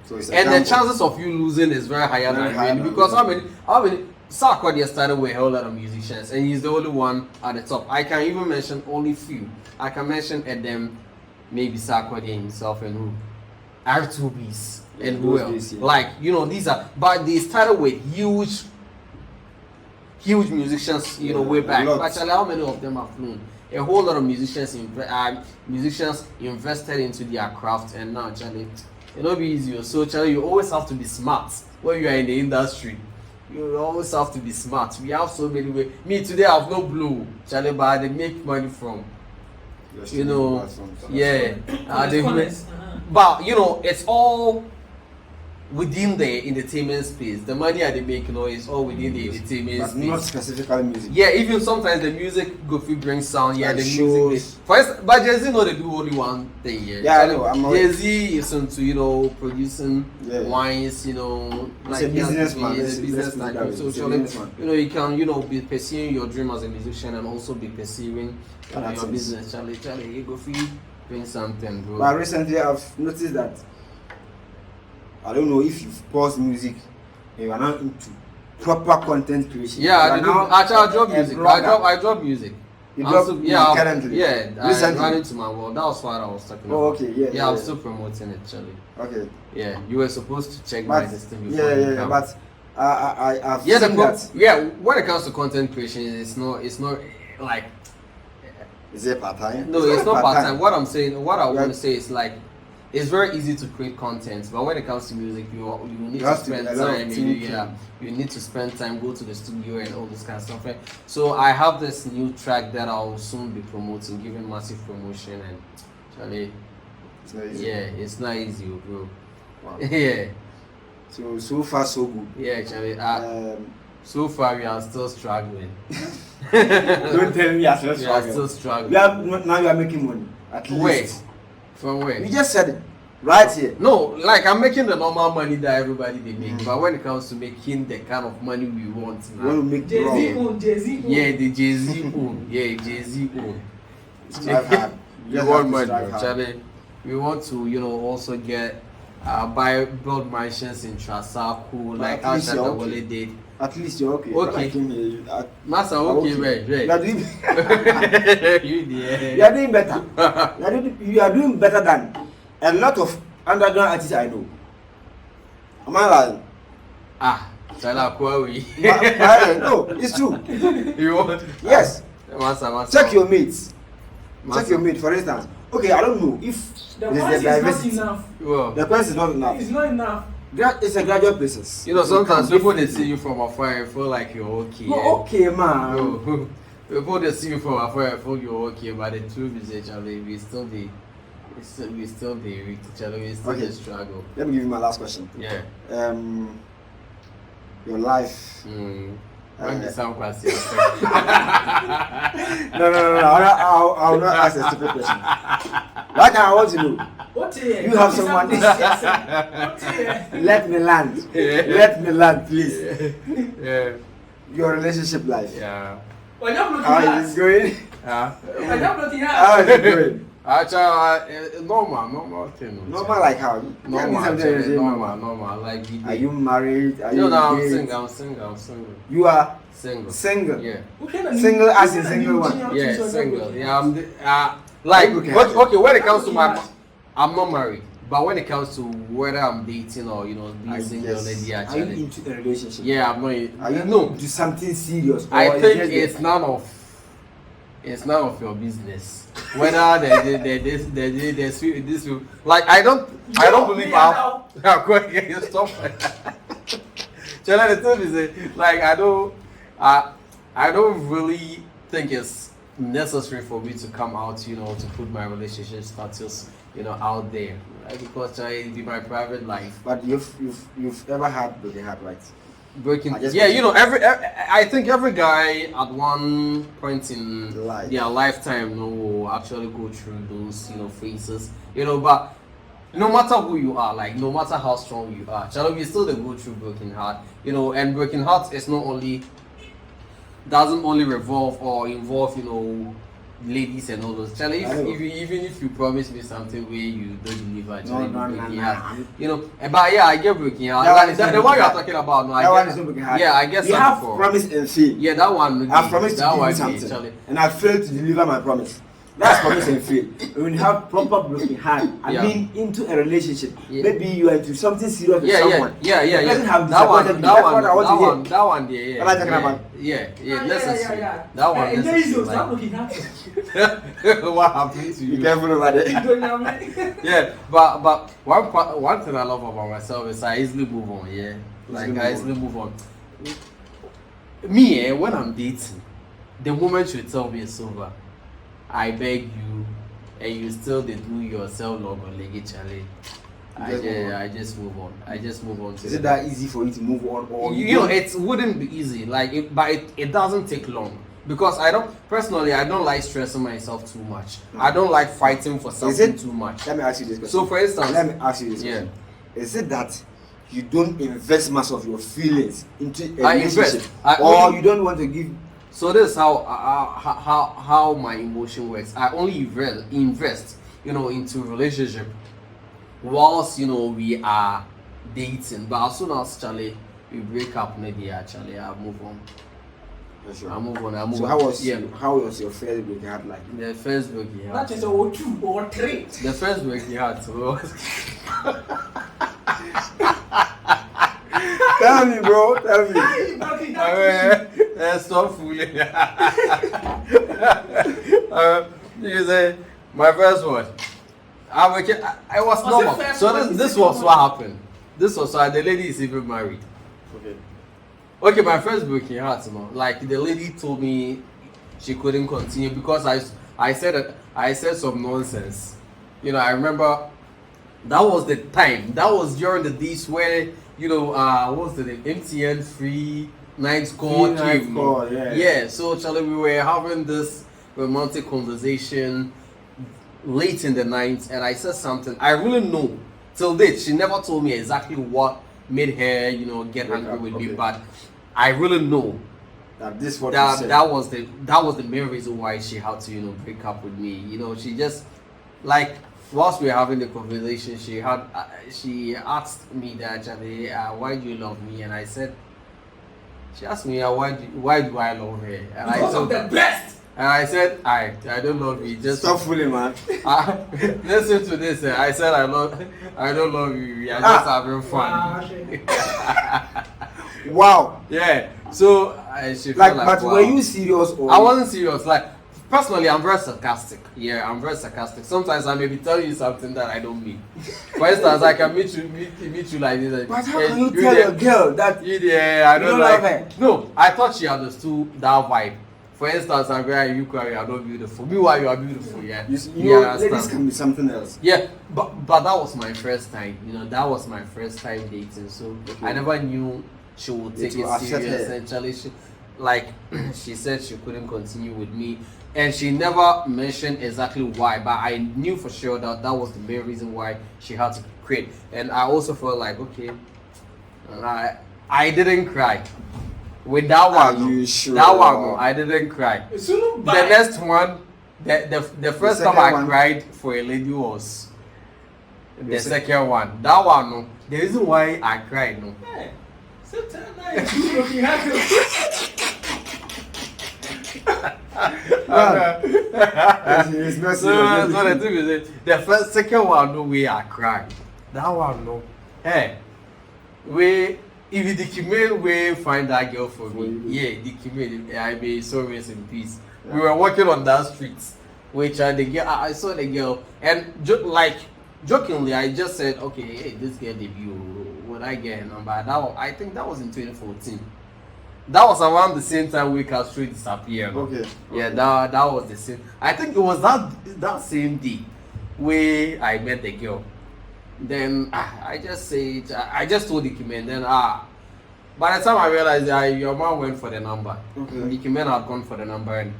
So it's and the chances of you losing is very higher than winning because how many Sarkodie started with a whole lot of musicians and he's the only one at the top. I can even mention only few. I can mention Edem, maybe Sarkodie himself and who R2Bs and who else. Like these are, but they started with huge musicians way back. Actually, how many of them have flown? A whole lot of musicians invested into their craft, and now Charlie, it'll be easier. So Charlie, you always have to be smart when you are in the industry. You always have to be smart. We have so many ways. Me today I have no blue, Charlie, but they make money from. They make, but it's all within the entertainment space. The money that they make, is all within the entertainment but space. not specifically music. Yeah, even sometimes the music go fit bring sound. Yeah, Like the shows. music. For instance, but Jay-Z know they do only one thing. Yeah, I know. Jay-Z is into producing wines. He's a businessman. He's a businessman. So you can be pursuing your dream as a musician and also be pursuing your business. Charlie, you go fit bring something, bro. But recently I've noticed that. I don't know if you've paused music and you are now into proper content creation. Yeah, I drop music. I drop music. You drop currently? Yeah, recently? I ran into my world. That was what I was talking about. Oh, okay, yeah. I'm still promoting it, Charlie. Okay. Yeah, you were supposed to check my system before you come. But I've seen that. Yeah, when it comes to content creation, it's not like. Is it part time? No, it's not part time. What I want to say is like. It's very easy to create content, but when it comes to music, you need to spend time. You need to spend time, go to the studio and all this kind of stuff. Right? So I have this new track that I'll soon be promoting, giving massive promotion, and Charlie, it's not easy. Yeah, it's not easy, bro. Wow. Yeah. So far so good. Yeah, Charlie. So far we are still struggling. Don't tell me you are still struggling. We are still struggling. Now you are making money. At least. Wait. From where? You just said it. Right here. No, like I'm making the normal money that everybody they make, but when it comes to making the kind of money we want now, we want to make Jay-Z own. Yeah, the Jay-Z own. Yeah, Jay-Z own. You want money, Charlie. We want to, also get build mansions in Trasaco, like how Shatta Wale did. At least you're okay. Okay. Master, okay, right. You are doing better. You are doing better than a lot of underground artists I know. Am I lying? Chala Kwawi. No, it's true. You want? Yes. Master. Check your mates. Check your mate, for instance. Okay, I don't know if the price is not enough. Well, the price is not enough. It's not enough. It's a gradual process. Sometimes people they see you from afar and feel like you're okay. No, okay, man. No. People they see you from afar and feel you're okay, but the truth is actually we still the struggle. Let me give you my last question. Yeah. Your life. When the sound question. No. I'll not ask a stupid question. Right now, I want to know. You have someone. Let me land. Let me land, please. Yeah. Your relationship life. Yeah. How is it going? How is it going? Actually, normal thing. Normal like how? Normal. Like, are you married? Are you engaged? I'm single. You are single. Yeah. Single as in single one. Yeah, single. Yeah, okay. When it comes to I'm not married. But when it comes to whether I'm dating or being single, are you into a relationship? Yeah, I'm not. Are you into something serious? I think it's none of your business. Whether this like I don't believe how. Stop. The thing is like I don't really think it's necessary for me to come out, to put my relationship status, out there, because it'd be my private life. But you've ever had broken heart, right? Breaking, I think every guy at one point in their lifetime will actually go through those phases, but no matter who you are, like no matter how strong you are, we still go through broken heart, and broken heart is doesn't only revolve or involve ladies and all those. Charlie, even if you promise me something where you don't deliver, no. But yeah, I get broken heart. The one you are talking about, no, that one is not broken heart. Yeah, I guess you have promised and fail. Yeah, that one. I promised to give you something, and I failed to deliver my promise. That's promise and fail. When you have proper broken heart, into a relationship, maybe you are into something serious with someone. Yeah. Doesn't have that one. That one. Yeah. What am I talking about? Yeah. Necessary. That one. What happened to you? Be careful over there. Yeah, but one thing I love about myself is I easily move on. Yeah, like I easily move on. Me, when I'm dating, the moment you tell me it's over, I beg you, and you still do yourself log on Legi Charlie. I just move on. I just move on. Is it that easy for you to move on, or it wouldn't be easy. Like, but it doesn't take long because I don't like stressing myself too much. I don't like fighting for something too much. Let me ask you this question. So, for instance, let me ask you this question. Is it that you don't invest much of your feelings into a relationship, or you don't want to give? So this is how my emotion works. I only invest, into relationship whilst we are dating. But as soon as we break up, maybe actually I move on. Sure. I move on. So how was your first break you had like? The first break you had. That is a 2 or 3. The first break you had. So Tell me, bro. Tell me. Stop fooling. You say my first one. I was normal. So this was what happened. This was why the lady is even married. Okay, my first breaking heart, like the lady told me she couldn't continue because I said some nonsense. I remember that was the time. That was during the days where what was the name? MTN free night call came. Yeah. So Charlie, we were having this romantic conversation late in the night, and I said something. I really know till date. She never told me exactly what made her, get angry with me, but I really know that that was the main reason why she had to, break up with me. She just like whilst we were having the conversation, she asked me that actually, why do you love me? And I said, she asked me why do I love her? And because of the best. And I said, I don't love you. Just stop fooling, man. Listen to this. I said I don't love you. We are just having fun. Wow. Yeah. So she felt like, but wow. were you serious? Or? I wasn't serious. Like personally, I'm very sarcastic. Yeah, I'm very sarcastic. Sometimes I may be telling you something that I don't mean. For instance, I can meet you like this. But how can you tell a girl that I don't love her? No, I thought she understood that vibe. For instance, I'm very you are not beautiful. Meanwhile, you are beautiful. Yeah. Ladies can be something else. Yeah, but that was my first time. That was my first time dating. So I never knew she would take it serious. Essentially, she said she couldn't continue with me, and she never mentioned exactly why. But I knew for sure that was the main reason why she had to quit. And I also felt like, okay, I didn't cry. With that one, sure? That one, I didn't cry. The next one, the first time I cried for a lady was the second one. That one, no. The reason why I cried, no. Hey, sometimes you have to. It's not so the thing is, the second one, no way I cried. That one, no. Hey, if the Gemy will find that girl for me, the Gemy, I may so rest in peace. Yeah. We were walking on that street, which the girl, I saw the girl, and jokingly, I just said, okay, hey, this girl debut, would I get her number? I think that was in 2014. That was around the same time Wake Street disappeared. Okay. Yeah, that was the same. I think it was that same day where I met the girl. Then I just told the Gemy, and then by the time I realized your mom went for the number. Okay. The Gemy had gone for the number and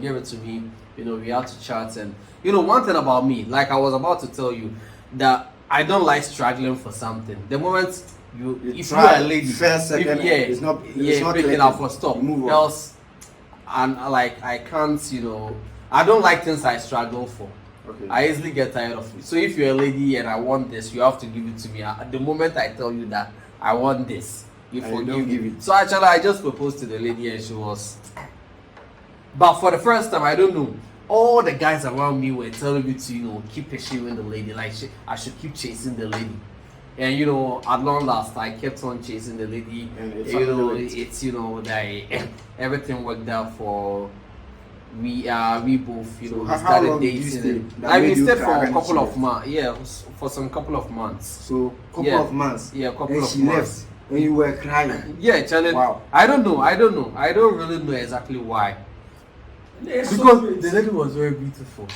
gave it to me. We had to chat, and one thing about me, like I was about to tell you, that I don't like struggling for something. The moment if you are a lady, first, second, it's not picking up for stop. Else, and I can't, I don't like things I struggle for. Okay. I easily get tired of it. So if you're a lady and I want this, you have to give it to me. At the moment I tell you that I want this, you forgive me. So actually, I just proposed to the lady and she was. But for the first time, I don't know. All the guys around me were telling me to, keep pursuing the lady. Like I should keep chasing the lady. And at long last, I kept on chasing the lady. And it's that everything worked out for. We both, so we started dating. We stayed for a couple of months. Yeah, for some couple of months. So couple of months. Yeah, couple and of she months. Left when you were crying. Yeah, Charlie. Wow. I don't know. I don't really know exactly why. Because the lady was very beautiful.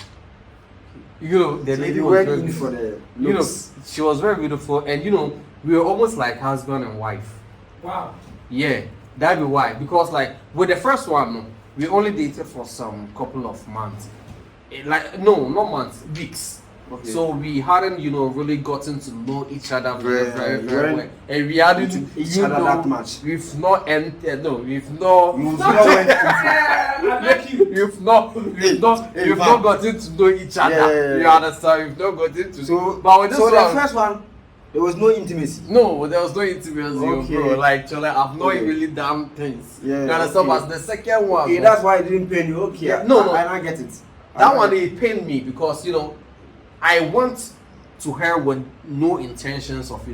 you know, the So lady you was went very in for the you know, looks. she was very beautiful, and you know, we were almost like husband and wife. Wow. Yeah, that'd be why. Because like with the first one, we only dated for some couple of months. Like no, not months, weeks. Okay. So we hadn't, you know, really gotten to know each other very, Yeah, very, you very weren't well. And we hadn't into each you other know, that much. We've not entered. No, we've not. You never went I like you. We've not gotten to know each other. Yeah. You understand? We've not gotten to. So, but with this so one, the first one, there was no intimacy. no, there was no intimacy, Okay. bro. Like, I've not Okay. really done things. Yeah, You understand? okay. But the second one, Okay, that's why it didn't pain you. Okay, Yeah, no. I don't get it. that one it pained me because you know, I went to her with no intentions of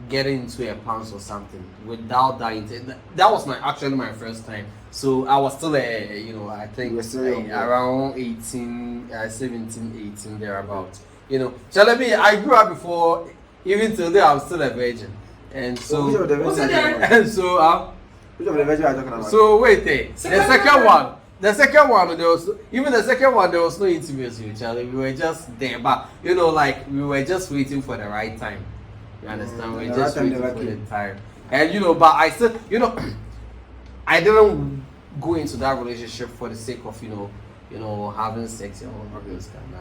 getting into a pants or something without that intent. That was actually my first time. So I was still I think You were still young, yeah. around 18, 17, 18 thereabouts. Shall me? I grew up before. Even till then, I'm still a virgin, and so which of the What's virgin it are you talking about? and so Which of the virgin are you talking about? so wait, the second one. The second one, there was no intimacy with Charlie. We were just there, but like we were just waiting for the right time. You understand? We were The just right time waiting never for the came. time, and but I still, I didn't go into that relationship for the sake of having sex and all of those kind of.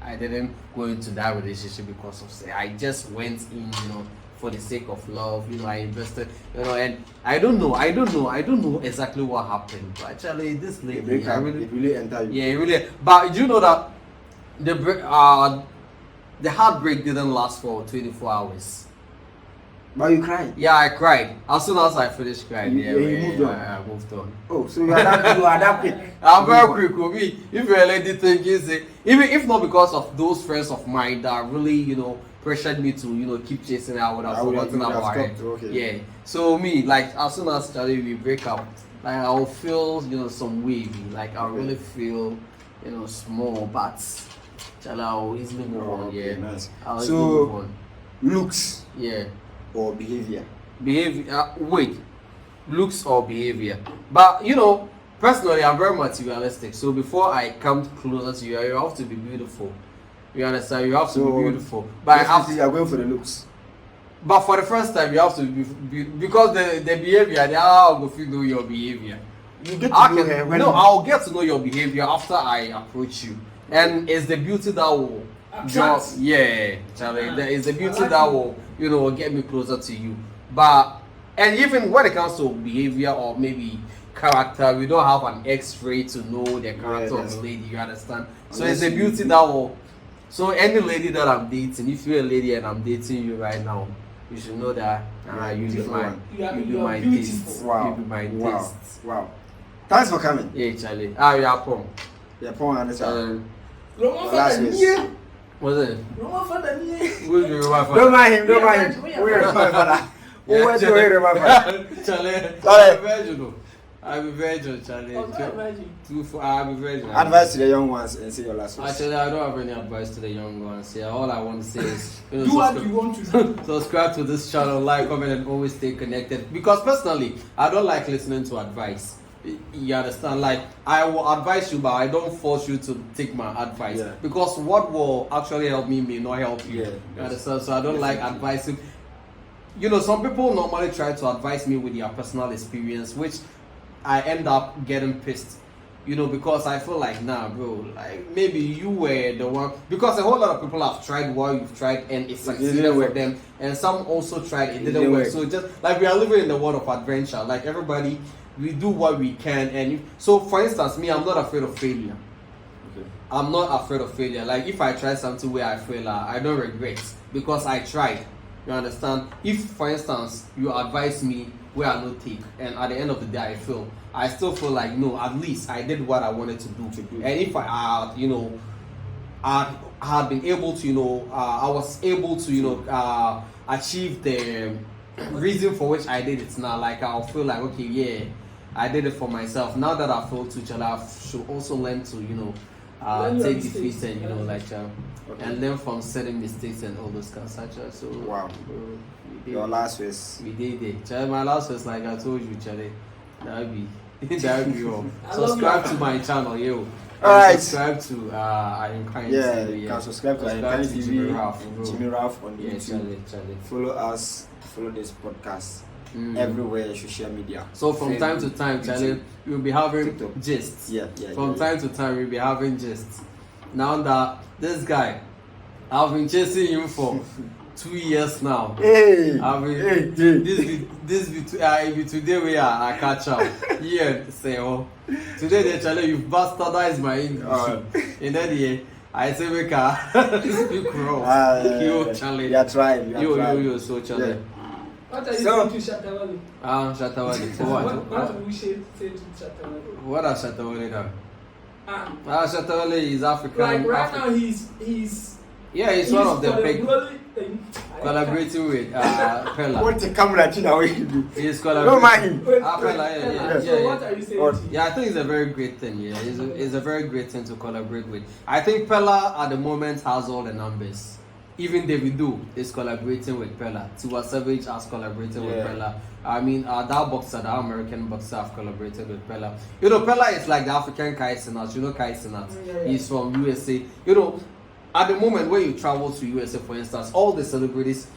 I didn't go into that relationship because of sex. I just went in, for the sake of love. I invested, and I don't know exactly what happened. But actually, this The lady, breakup, I really, it really entered you. yeah, it really. But do you know that the heartbreak didn't last for 24 hours. But you cried. Yeah, I cried. As soon as I finished crying, You moved on. I moved on. Oh, so you are that quick. I'm very quick with me. If you're a lady thinking, say, even if not because of those friends of mine that really, pressured me to, keep chasing her, I would have forgotten about it. Okay. Yeah. So me, like, as soon as Charlie we break up, like I'll feel, some wavy. Like I'll really feel, small, but Charlie, I'll easily move on. Okay, Yeah. nice. I'll easily move on. Looks Yeah. or behavior. Behavior. Wait. Looks or behavior. But personally, I'm very materialistic. So before I come closer to you, you have to be beautiful. You understand? You have to be beautiful. But You are going for the looks. But for the first time, you have to be because the behavior. They are going to know your behavior. You get to know her when I'll get to know your behavior after I approach you, and it's the beauty that will Attract. Yeah, Charlie. There is the beauty that will get me closer to you. But and even when it comes to behavior or maybe character, we don't have an X-ray to know the character of the lady. You understand? So it's the beauty that will. So any lady that I'm dating, if you're a lady and I'm dating you right now, you should know that you be my taste. Wow. You be my Wow. taste. Wow. Thanks for coming. Yeah, Charlie. Yeah, Pong. Yeah, Paul and Last week. What's it? We'll do my Don't mind him. We're my father. Yeah, Where's your my father? Charlie, I'm a virgin, Charlie. I'm a virgin. Advice to the young ones and say your last words. Actually, I don't have any advice to the young ones. Yeah, all I want to say is Do what you want to do. subscribe to this channel, like, comment, and always stay connected. Because personally, I don't like listening to advice. You understand? Like, I will advise you, but I don't force you to take my advice. Yeah. Because what will actually help me may not help you. Yeah. You understand? So I don't like advising. Some people normally try to advise me with their personal experience, which I end up getting pissed. Because I feel like, nah, bro, like maybe you were the one. Because a whole lot of people have tried what you've tried and it succeeded for them. And some also tried, it didn't work. So just like we are living in the world of adventure. Like everybody, we do what we can. And so, for instance, me, I'm not afraid of failure. Okay. I'm not afraid of failure. Like if I try something where I fail, I don't regret because I tried. You understand? If, for instance, you advise me where I don't take, and at the end of the day I fail, I still feel like no, at least I did what I wanted to do. And if I had, I had been able to, I was able to, achieve the reason for which I did it now. Like I'll feel like okay, yeah, I did it for myself. Now that I failed to, I should also learn to, take defeat and and learn from certain mistakes and all those kinds of stuff. So Wow. Your last words. We did it. Charlie, my last was like I told you, Charlie. That'll be all. Subscribe to my channel, yo. Alright. Subscribe to Ahemkan Yeah, TV. you can subscribe to Ahemkan TV, Gemy Rahf, Gemy Rahf on yeah, YouTube. Charlie. Follow us, follow this podcast everywhere, social media. So from Facebook, time to time, Charlie, we'll be having TikTok. gists. Yeah. From time to time, we'll be having gists. Now that this guy, I've been chasing him for 2 years now. Hey, I mean, hey. this be today we are I catch up. Yeah, say oh. Today they challenge you bastardized my English. In that year, I say we can speak wrong. You challenge. You are trying. You so challenge. What are you saying to Shatta Wale? Shatta Wale. So What do we say to Shatta Wale? What has Shatta Wale done? Shatta Wale is African. Like right now, he's he's one of the big collaborating with Peller. What the camera thing He's don't mind collaborating. him. Peller, So what are you saying? Yeah, I think it's a very great thing. Yeah, it's a very great thing to collaborate with. I think Peller at the moment has all the numbers. Even Davido is collaborating with Peller. Tiwa Savage has collaborated with Peller. I mean, that boxer, the American boxer, have collaborated with Peller. You know, Peller is like the African Kai Cenat. You know Kai Cenat? He's from USA. You know, at the moment when you travel to USA, for instance, all the celebrities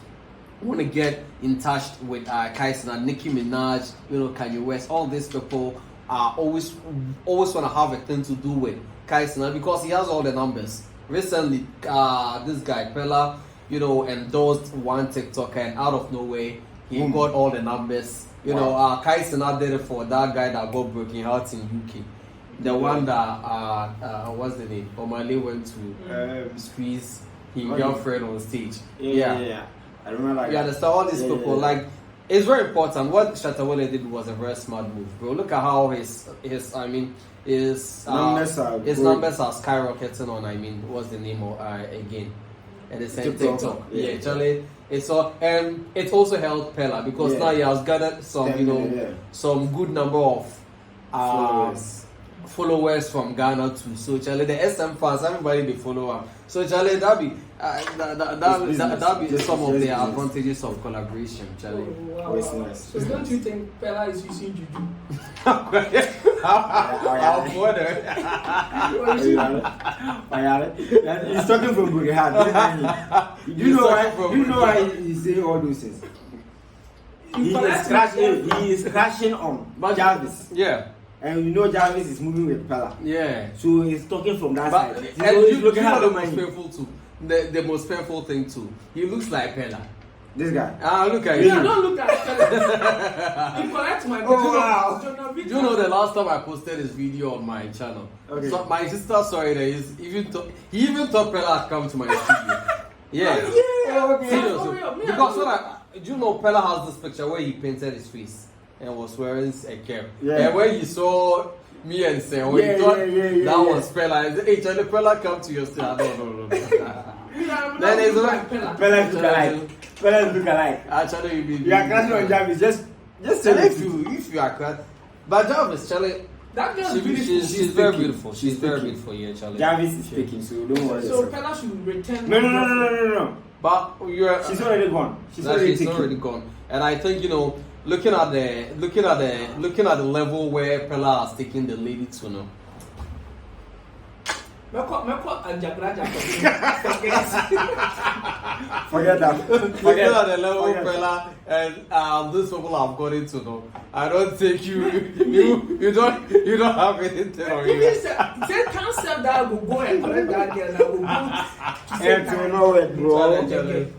want to get in touch with Kai Cenat, Nicki Minaj, you know, Kanye West. All these people are always want to have a thing to do with Kai Cenat because he has all the numbers. Recently, this guy Peller, you know, endorsed one TikToker, and out of nowhere, he got all the numbers. You know, Kai Cenat did it for that guy that got broken heart in UK. The one that what's the name? Omale went to squeeze his girlfriend on stage. Yeah. I remember. You understand all these people like. It's very important. What Shatta Wale did was a very smart move, bro. Look at how his numbers are skyrocketing on. I mean, what's the name of again? And it's TikTok. Yeah, Charlie. It's all, and it also helped Peller because now he has gathered some, some good number of followers from Ghana too. So Charlie, the SM fans, everybody they follow him. So Charlie, that be some of the advantages of collaboration, Charlie. Oh, wow. Nice. So don't you think Peller is using juju? I'm wondering. He's talking from good heart. You know why he's saying all those things? He is crashing on Jarvis. Yeah. And you know Jarvis is moving with Peller. Yeah. So he's talking from that side. And he's looking at the most painful too. The most painful thing too. He looks like Peller. This guy. Look at you. Don't look at Peller. He collects my video. Oh wow. Do you know the last time I posted this video on my channel? Okay. So my sister saw it. He even thought Peller had come to my studio. Yeah. Okay. Seriously. Because do you know Peller has this picture where he painted his face and was wearing a cap. And when he saw me and Sam, he thought that was Peller. He said, hey, Charlie, Peller come to your studio. No. Then it's like Peller look alike. Actually, you are crashing on Jarvis. Just if you are crashing. But Jarvis, Charlie, that girl she's very beautiful. She's very beautiful, yeah, Charlie. Jarvis is faking, so don't worry. So Peller should return. No. But she's already gone. She's already gone. And I think, you know, looking at the level where Peller has taken the lady to now. Forget that. Looking at the level Peller and these people have got into know. I don't think you don't have anything on you. Say concept that will go and collect that girl that will go. It will not work, bro.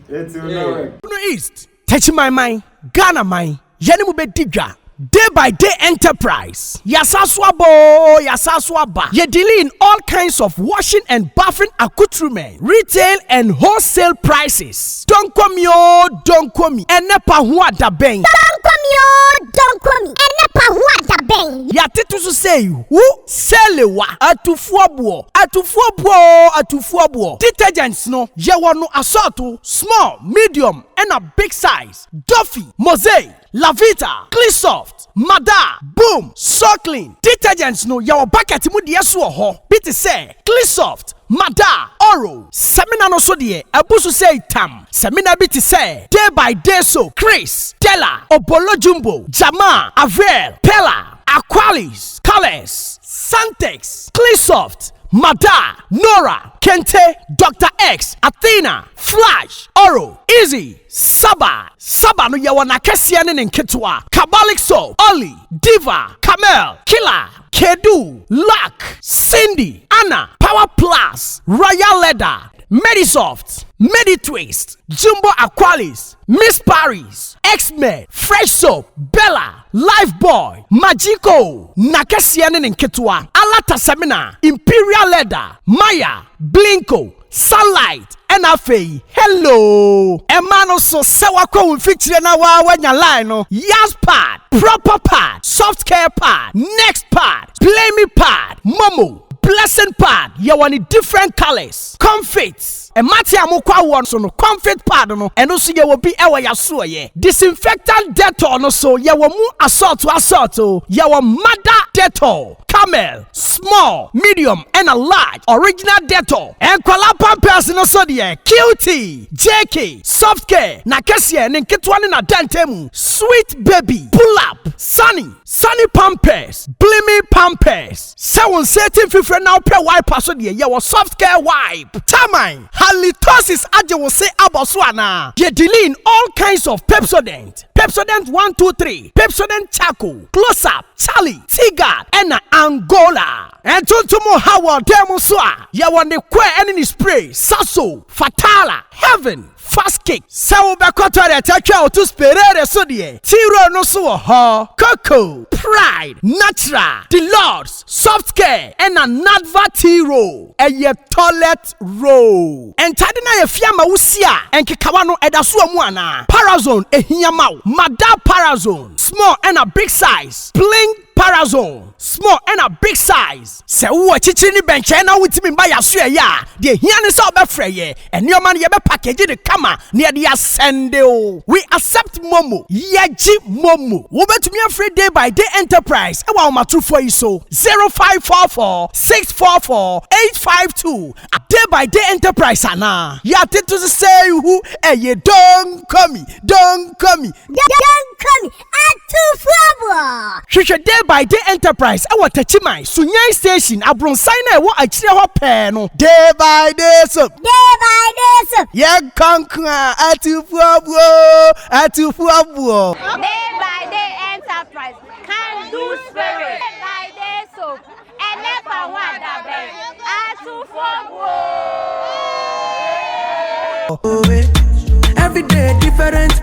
It will not work. East, touch my mind, Ghana mind, Yenimu Bediga. Day by day enterprise. Yasaswaba. Ye deal in all kinds of washing and bathing accoutrement, retail and wholesale prices. Don't come yo, don't come me. Enepa huwa da beng. Don't come yo, don't come me. Enepa huwa da beng. Yatitu to say who selewa atufuabuo. Detergents no ye wano assorto small, medium and a big size. Duffy, Mosaic, Lavita, Cleansoft, Mada, Boom, So Clean. Detergents no yaw bucket mu de so ho. Bit say Cleansoft, Mada, Oro. Semina no so de abusu say tam. Semina bit say day by day so Chris, Della, Obolo Jumbo, Jama, Avel, Peller, Aqualis, Colors, Santex, Clearsoft, Mada, Nora, Kente, Dr. X, Athena, Flash, Oro, Easy, Saba no yawana kesiane nketwa, Kabalik Soap, Oli, Diva, Camel, Killer, Kedu, Luck, Cindy, Anna, Power Plus, Royal Leather, Medisoft, Meditwist, Jumbo Aqualis, Miss Paris, X-Men, Fresh Soap, Bella, Lifeboy, Magico, Nakesiane Nketwa, Alata Semina, Imperial Leather, Maya, Blinko, Sunlight, NFA, hello. Emano so sewa kwa feature na wanya line no. Yas pad, proper pad, soft care pad, next pad, play me pad, Momo, blessing pad. You want different colors, comfits. And Matia Mokwa one so no comfort pad no. And also you will be ewa yasuo ye. Disinfectant Dettol no so you will mu assault to assault to. You will mother Dettol. Camel, small, medium, and a large original Dettol. And kwala pampers no so die QT, JK, soft care, Nakesia, Ninketwan na Dantemu, sweet baby, pull up, sunny pampers, blimmy pampers. 7 now pair wipe so die. You will soft care wipe. Tamine, halitosis aje will say aboswana. Ye dealing all kinds of Pepsodent. Pepsodent 1, 2, 3, Pepsodent Charcoal, Close Up, Charlie, Tigard, and Angola. And Tuntumo Howard Demoswa. Ya want the enemy spray, Sasso, Fatala, Heaven, Fast Kick, Sao Bakota de Takao to Sperere Sodie, Tiro no so ha, Coco, Pride, Natural, The Lords, Soft Care, and a Nadva Tiro, and ye toilet roll. And Tadina Fiamma Usia, and Kikawano Edasuamwana, Parazone, Ehiamau, Mada Parazone, small and a big size, Bling Parazone, small and a big size. Se uwa chichini benche na witimi mba ya suya ya. Die hiani sa obe freye. And your man yebe package de kama. Niya diya sende o. We accept Momo. Yeji Momo. Ube tumi free day by day enterprise. Ewa umatu for iso. 0544-644-852. A day by day enterprise ana. Ya titu say who. Ye don't come me. Don't come me. Don't come me. Atu fwabo. Shusha day by day enterprise. Ewa tachimai. Sunyai station. Abronsai ewa achire ho peno. Day by day so. Day by day so. Ye kankwa. Atu fwabo. Day by day enterprise can do spirit. Day by day soap and never wonder bed. Every day different.